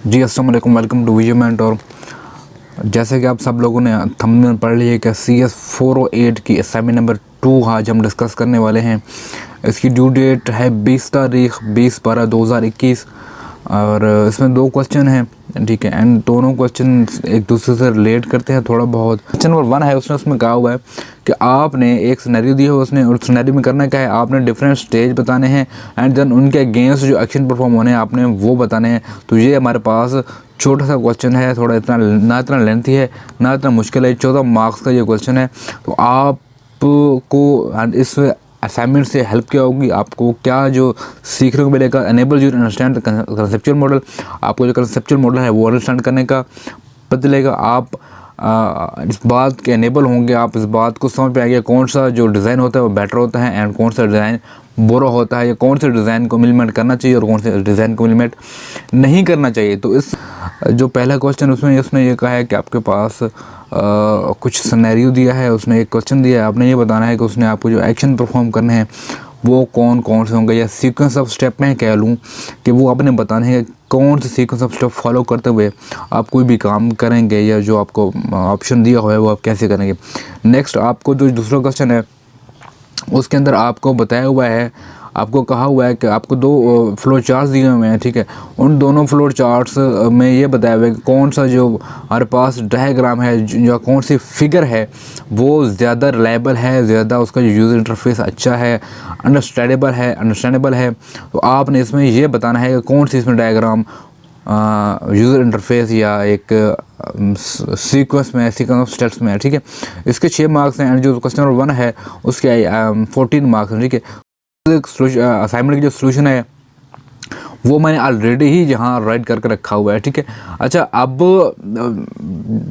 जी अस्सलाम वालेकुम, welcome to video mentor. जैसे कि आप सब लोगों ने थंबनेल पढ़ लिया कि CS408 की असाइनमेंट नंबर 2 आज हम डिस्कस करने वाले हैं। इसकी ड्यू डेट है 20 तारीख 20/12/2021 और इसमें 2 क्वेश्चन हैं, ठीक है। एंड दोनों क्वेश्चन एक दूसरे से रिलेट करते हैं थोड़ा बहुत। क्वेश्चन नंबर 1 है, उसमें कहा हुआ है कि आपने एक सिनेरियो दिया है, उसने उस सिनेरियो में करना क्या है, आपने डिफरेंट स्टेज बताने हैं एंड देन उनके अगेंस्ट जो एक्शन परफॉर्म होने हैं आपने वो बताने हैं। तो ये हमारे पास छोटा सा क्वेश्चन है, थोड़ा इतना लेंथी है ना इतना मुश्किल है। 14 मार्क्स का ये क्वेश्चन है। तो आपको इस असाइनमेंट से हेल्प क्या होगी, आपको क्या जो सीखने को मिलेगा, enable you to understand conceptual model. आपको जो कंसेप्चुअल मॉडल है वो अंडरस्टैंड करने का पता चलेगा। आप इस बात के एनेबल होंगे, आप इस बात को समझ पाएंगे कौन सा जो डिज़ाइन होता है वो बेटर होता है एंड कौन सा डिज़ाइन बुरा होता है, या कौन से डिज़ाइन को इम्प्लीमेंट करना चाहिए और कौन से डिज़ाइन को इम्प्लीमेंट नहीं करना चाहिए। तो इस जो पहला क्वेश्चन उसने ये कहा है कि आपके पास कुछ सिनेरियो दिया है, उसने एक क्वेश्चन दिया है, आपने ये बताना है कि उसने आपको जो एक्शन परफॉर्म करने हैं वो कौन कौन से होंगे, या सीक्वेंस ऑफ स्टेप में कह लूँ कि वो आपने बताने हैं कौन से सीक्वेंस ऑफ स्टेप फॉलो करते हुए आप कोई भी काम करेंगे, या जो आपको ऑप्शन दिया हुआ है वो आप कैसे करेंगे। नेक्स्ट आपको जो दूसरा क्वेश्चन है उसके अंदर आपको बताया हुआ है, आपको कहा हुआ है कि आपको 2 फ्लो चार्ट्स दिए हुए हैं, ठीक है। उन दोनों फ्लो चार्ट्स में ये बताया हुआ है कि कौन सा जो हमारे पास डायग्राम है या कौन सी फिगर है वो ज़्यादा रिलायबल है, ज़्यादा उसका जो यूज़र इंटरफेस अच्छा है, अंडरस्टैंडेबल है। तो आपने इसमें ये बताना है कि कौन सी इसमें डायग्राम यूज़र इंटरफेस या एक सीक्वेंस ऑफ स्टेप्स में है, ठीक है। इसके 6 मार्क्स हैं एंड जो क्वेश्चन नंबर 1 है उसके 14 मार्क्स हैं, ठीक है। असाइनमेंट की जो सोल्यूशन है वो मैंने ऑलरेडी ही यहाँ राइट करके रखा हुआ है, ठीक है। अच्छा, अब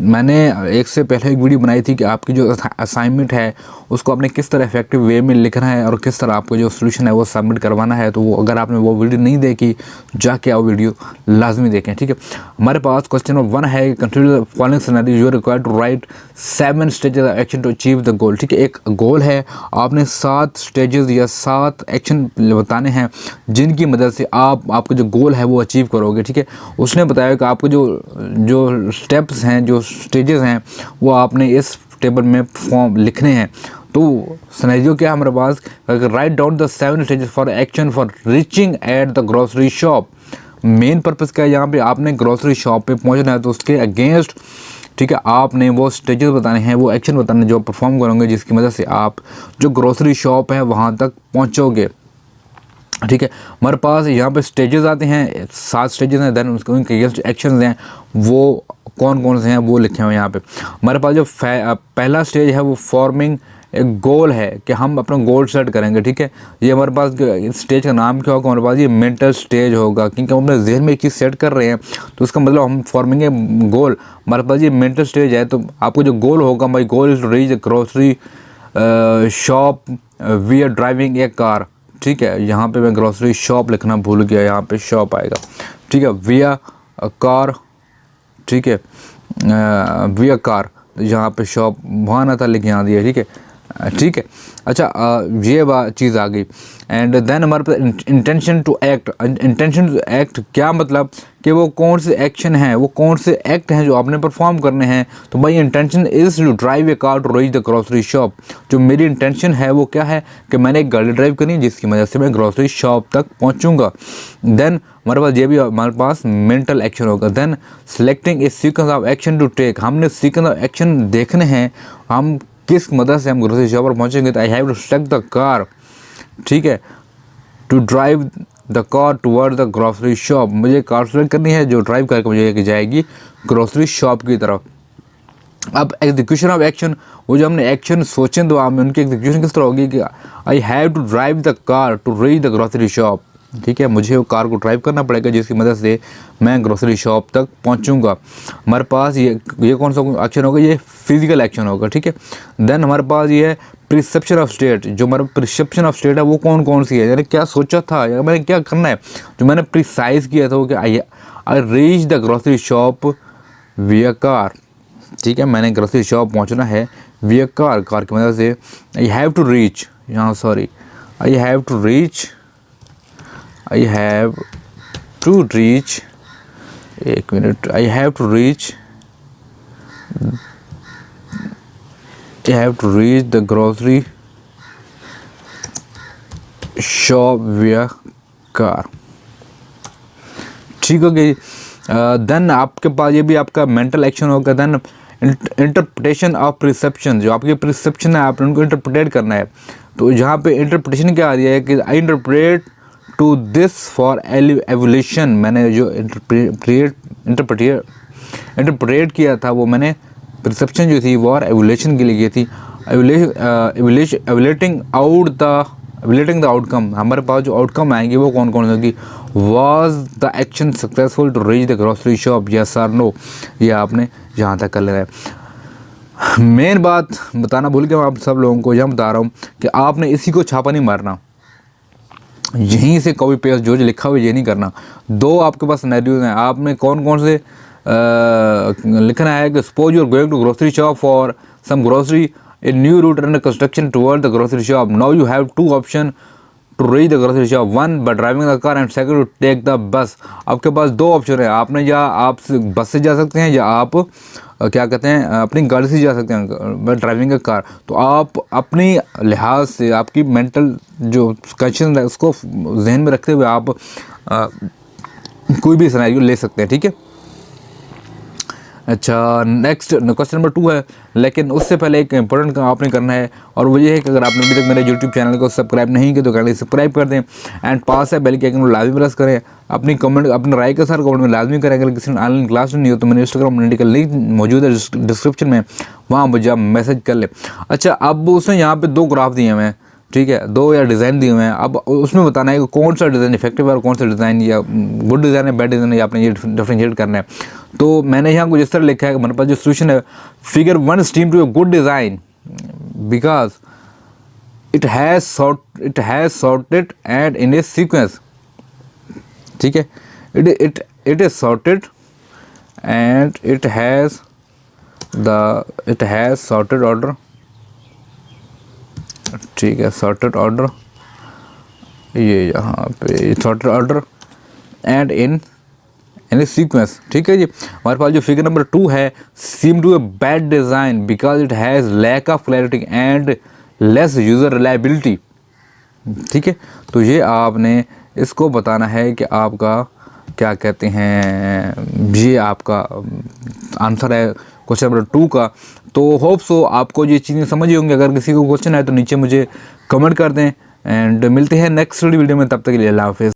मैंने एक से पहले एक वीडियो बनाई थी कि आपकी जो असाइनमेंट है उसको आपने किस तरह इफेक्टिव वे में लिखना है और किस तरह आपको जो सोल्यूशन है वो सबमिट करवाना है। तो वो अगर आपने वो वीडियो नहीं देखी जाके आप वीडियो लाजमी देखें, ठीक है। हमारे पास क्वेश्चन नंबर 1 है, consider the following scenario, you are required to write 7 stages of action to achieve the goal, ठीक है। एक गोल है, आपने 7 स्टेजेस या 7 एक्शन बताने हैं जिनकी मदद से आपका जो गोल है वो अचीव करोगे, ठीक है। उसने बताया कि आपको जो स्टेप्स हैं, जो स्टेजेस हैं वो आपने इस टेबल में फॉर्म लिखने हैं। तो सिनेरियो क्या है हमारे पास, write down the 7 stages for action for reaching at the grocery shop. Main purpose क्या है, यहाँ पे आपने ग्रोसरी शॉप पे पहुँचना है तो उसके अगेंस्ट, ठीक है, आपने वो स्टेजेस बताने हैं, वो एक्शन बताने जो परफॉर्म करोगे जिसकी मदद से आप जो ग्रोसरी शॉप है वहाँ तक पहुँचोगे, ठीक है। हमारे पास यहाँ पे स्टेजेस आते हैं, 7 स्टेजेस हैं, देन उनके एक्शंस हैं वो कौन कौन से हैं वो लिखे हुए हैं यहाँ पे। हमारे पास जो पहला स्टेज है वो फॉर्मिंग एक गोल है कि हम अपना गोल सेट करेंगे, ठीक है। ये हमारे पास स्टेज का नाम क्या होगा, हमारे पास ये मेंटल स्टेज होगा, क्योंकि हम अपने जहन में एक चीज़ सेट कर रहे हैं तो उसका मतलब हम फॉर्मिंग ए गोल। हमारे पास ये मेंटल स्टेज है, तो आपको जो गोल होगा, my goal is to reach the grocery shop we are driving a car, ठीक है। यहाँ पे मैं ग्रोसरी शॉप लिखना भूल गया, यहाँ पे शॉप आएगा, ठीक है। विया कार, ठीक है, विया कार, यहाँ पे शॉप वहाँ ना था लेकिन यहाँ दिया, ठीक है, ठीक है। अच्छा, ये बात चीज़ आ गई। एंड देन हमारे पास intention to act. Intention to act क्या मतलब कि वो कौन से एक्शन हैं, वो कौन से एक्ट हैं जो आपने परफॉर्म करने हैं। तो भाई intention is to drive a car to reach the grocery shop. जो मेरी इंटेंशन है वो क्या है कि मैंने एक गाड़ी ड्राइव करनी है जिसकी वजह से मैं ग्रोसरी शॉप तक पहुँचूँगा। देन हमारे पास ये भी हमारे पास मेंटल एक्शन होगा। Then selecting a sequence of action to take. हमने सीक्वेंस ऑफ एक्शन देखने हैं, हम किस मदद से हम ग्रोसरी शॉप पर पहुँचेंगे। तो I have to select the car, ठीक है, to drive the car toward the grocery shop. मुझे कार सेलेक्ट करनी है जो ड्राइव करके मुझे लेके जाएगी ग्रोसरी शॉप की तरफ। अब एग्जीक्यूशन ऑफ एक्शन, वो जो हमने एक्शन सोचे तो हम उनकी एग्जीक्यूशन किस तरह होगी कि I have to drive the car to reach the grocery shop, ठीक है। मुझे वो कार को ड्राइव करना पड़ेगा जिसकी मदद से मैं ग्रोसरी शॉप तक पहुंचूंगा। हमारे पास ये कौन सा एक्शन होगा, ये फिजिकल एक्शन होगा, ठीक है। देन हमारे पास ये है प्रिसेप्शन ऑफ स्टेट। जो हमारा प्रिसेप्शन ऑफ स्टेट है वो कौन कौन सी है, यानी क्या सोचा था या मैंने क्या करना है, जो मैंने प्रिसाइज किया था वो क्या, I reach the grocery shop via car, ठीक है। मैंने ग्रोसरी शॉप पहुंचना है विया कार, कार की मदद से। आई हैव टू रीच, यहाँ sorry, I have to reach एक minute, I have to reach the grocery shop via car. ठीक हो गई। देन आपके पास ये भी आपका मेंटल एक्शन होगा। देन इंटरप्रिटेशन ऑफ प्रिसेप्शन, जो आपकी प्रिसेप्शन है आपने उनको इंटरप्रिटेट करना है। तो यहाँ पे इंटरप्रिटेशन क्या आ रही है कि I interpret to this for evolution. मैंने जो इंटरप्रेट किया था वो मैंने प्रिसेप्शन जो थी वो और एवोल्यूशन के लिए की थी। एवोलेटिंग द आउटकम, हमारे पास जो आउटकम आएंगे वो कौन कौन होगी। Was the action successful to reach the grocery shop, yes और नो, ये आपने जहाँ तक कर लेना है। मेन बात बताना भूल गया मैं आप सब लोगों को, यहाँ बता रहा हूँ कि आपने इसी को छापा नहीं मारना, यहीं से कॉपी पेस्ट जो लिखा हुआ ये नहीं करना। दो आपके पास सिनेरियोज हैं, आपने कौन कौन से लिखना है कि suppose you are going to grocery shop for some grocery, a new route under construction toward the grocery shop. Now you have two options to reach the grocery shop. One by driving the car and second to take the bus. आपके पास दो option है, आपने या आप बस से जा सकते हैं या आप क्या कहते हैं अपनी गाड़ी से जा सकते हैं बाय ड्राइविंग अ कार। तो आप अपनी लिहाज से आपकी मेंटल जो कंडीशन है उसको जहन में रखते हुए आप कोई भी सिनेरियो ले सकते हैं। ठीक है। अच्छा, नेक्स्ट क्वेश्चन नंबर 2 है, लेकिन उससे पहले एक इंपॉर्टेंट काम आपने करना है और वो ये है कि अगर आपने अभी तक मेरे यूट्यूब चैनल को सब्सक्राइब नहीं किया तो काइंडली सब्सक्राइब कर दें एंड पास है बेल के आइकन को लाजमी प्रेस करें। अपनी कमेंट अपनी राय के साथ कमेंट में लाजमी करें। अगर किसी ने ऑनलाइन क्लास नहीं हो तो मेरे इंस्टाग्राम कम्युनिटी का लिंक मौजूद है डिस्क्रिप्शन में, वहाँ मुझे आप मैसेज कर ले। अच्छा, अब उसने यहाँ पर 2 ग्राफ दिए हुए हैं, ठीक है, 2 या डिज़ाइन दिए हुए हैं। अब उसमें बताना है कि कौन सा डिज़ाइन इफेक्टिव है और कौन सा डिज़ाइन या गुड डिज़ाइन है बैड डिज़ाइन है, आपने ये डिफरेंशिएट करना है। तो मैंने यहाँ कुछ इस तरह लिखा है कि मेरे पास जो सोल्यूशन है, फिगर 1 स्टीम to a good design because it has sorted and in a sequence. ठीक है, it is sorted and it has sorted order. ठीक है, सॉर्टेड ऑर्डर, ये यहाँ पे sorted order and in sequence. ठीक है जी। हमारे पास जो फिगर नंबर 2 है, seem to a bad design because it has lack of clarity and less user reliability. ठीक है, तो ये आपने इसको बताना है कि आपका क्या कहते हैं, ये आपका आंसर है क्वेश्चन नंबर 2 का। तो होप सो आपको ये चीज़ें समझ होंगी। अगर किसी को क्वेश्चन है तो नीचे मुझे कमेंट कर दें एंड मिलते हैं नेक्स्ट वीडियो में, तब तक के लिए अल्लाह हाफ़िज़।